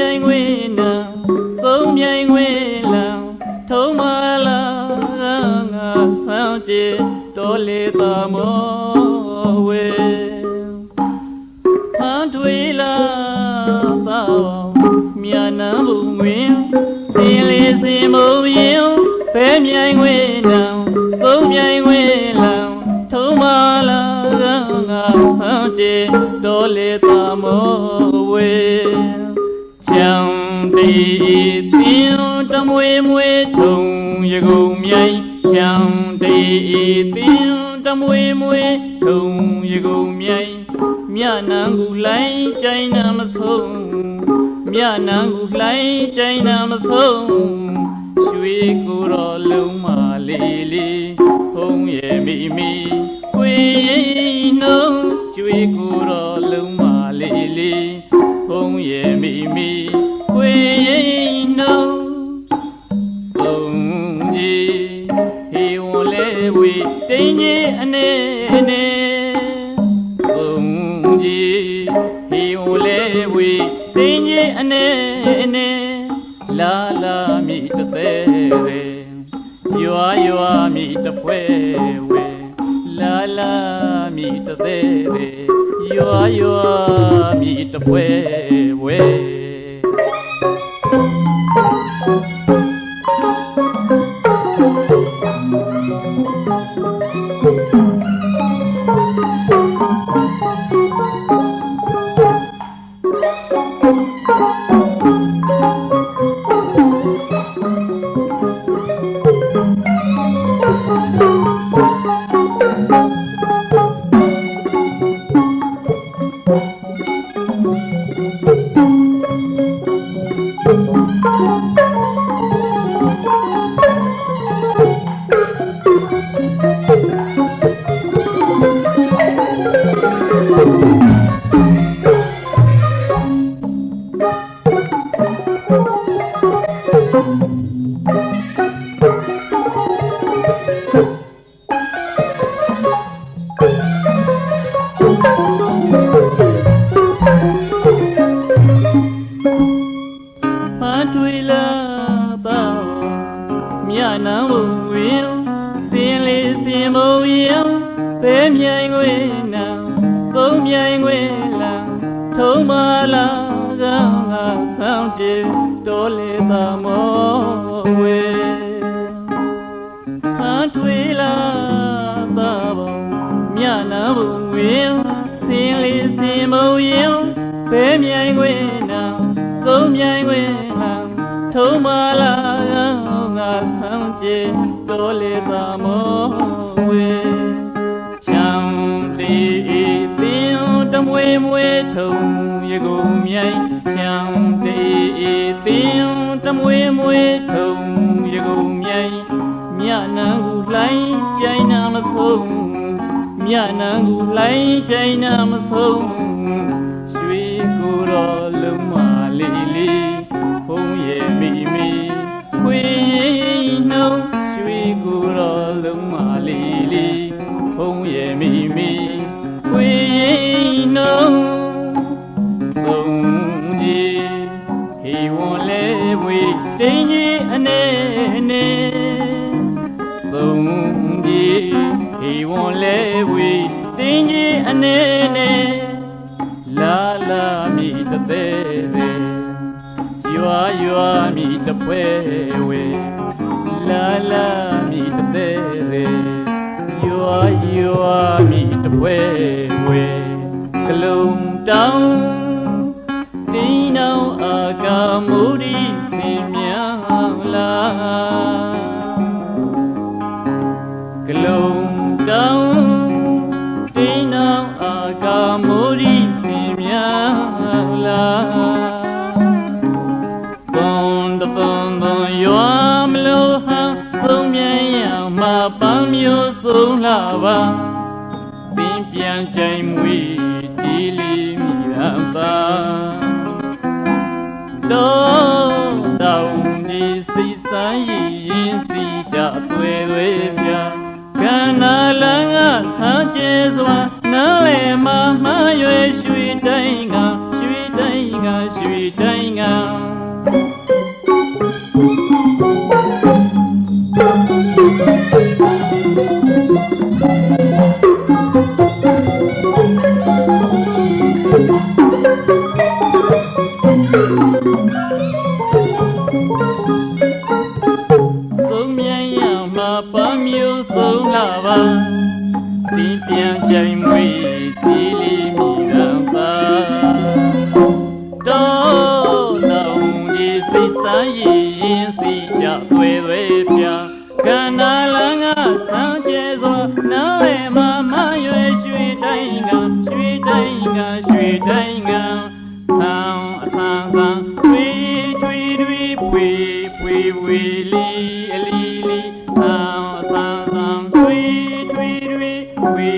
မြိုင်ခွေနာသုံးမြိုင်ခွေလံထုံးမလာငါဆောင်ကြည်တော်လေသာမောဝေဟန်တွေလာပါမြာနံဘူငွေစင်လေးစင်မုံရင်ဘဲမြိုင်ခွေနာသုံးမြိုင်ခွေလံထုံးမလာငါဆောင်ကြည်တော်လေသာမောဝေချံတီပင်တမွေမွေထုံရကုန်မြိုင်ချံတီပင်တမွေမွေထုံရကုန်မြိုင်မြနံကူလိုက်ကျိုင်းနာမဆုံးမြနံကူလိုက်ကျိုင်းနာမဆုံးရွှေကိုယ်တော်လုံးမလေးလေးဖုံးရဲ့မိမိခွေနှုံးရွှေကိုယ်တော်လုံးမလေးလေးဖုံးရဲ့မိမိခွေနှုံးဆုံးကြီးဟေဝလဲဝေတင်းကြီးအနေနဲ့ဆုံးကြီးဟေဝလဲဝေတင်းကြီးအနေနဲ့လာလာမိတသေးရွာရွာမိတပွဲဝဲလာလာမိတသေးရွာရွာမိတပွဲဝဲမြနံဘူဝင်စင်လေးစင်မုံရင်ဘဲမြိုင်ခွေနာသုံးမြိုင်ခွေလံထုံးမလာငါဆောင်ကြည်တော်လေသာမောဝေဟန်တွေလာပါဘောမြနံဘူဝင်စင်လေးစင်မုံရင်ဘဲမြိုင်ခွေနာသုံးမြိုင်ခွေလံထုံးမလာငါဆောင်ကြည်တော်လေသာမောဝေချံတီပင်တမွေမွေထုံရကုန်မြိုင်ချံတီပင်တမွေမွေထုံရကုန်မြိုင်မြနံကူလိုက်ကျိုင်းနာမဆုံးမြနံကူလိုက်ကျိုင်းနာမဆုံးရွှေကိုယ်တော်လုံးမလေးလေးဖုံးရဲ့မိမိခွေနှုံးရွှေကိုယ်တော်လုံးမလေးလေးဖုံးရဲ့မိမိခွေနှုံးဆုံးကြီးဟေဝွန်လဲဝေတင်းကြီးအနေနဲ့ဆုံးကြီးဟေဝွန်လဲဝေတင်းကြီးအနေနဲ့လာလာမိတသေးရွာရွာမိတပွဲဝေလာလာမိတသေးရွာရွာမိတပွဲဝေကလုံးတောင်တင်းနောင်အာကာမုရိစင်မြောင်လာကလုံးတောင်တင်းနောင်အာကာမုရိစင်မြောင်လာရွာမလို့ဟန်သုံးမြိုင်ရမှာပန်းမျိုးဆုံးလာပါပင်ပြန်ကြိုင်မွေဒီလီမိရပါတော့တောင်ဒီစိတ်ဆိုင်ရင်စီကြသွေသွေပြကန္နာလန်းကဆန်းကျဲစွာနားလေမှာမှရွှေရွှေတိုင်းကရွှေတိုင်းကရွှေတိုင်း ငါသုံးမြန်ရမှာပမျိုးဆုံးလာပါဒီပြန်ကြိုင်မွေစီလီမိရံပါတော့နောင်ဒီစိတ်ဆိုင်ရင်စီကြသွေသွေပြကန္နာလငါဆန်းကျဲစွာနားရမမရွယ်ရွှေတိုင်းကရွှေတိုင်းကရွှေတိုင်းကဆန်းအဆန်းဆန်းထွေထွေထွေဖွေဖွေဝေလီအလီလီဆန်းအဆန်းဆန်းထွေထွေထွေဖွေ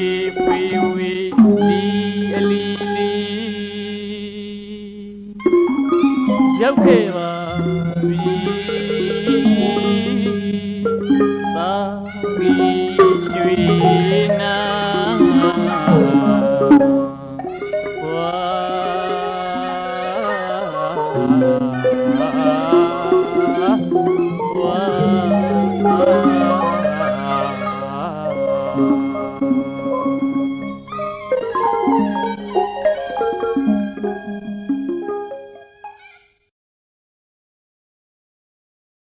ဖွေဝေလီအလီလီရောက်ခဲ့ပါပြီသာဂီကျွေနာဝါ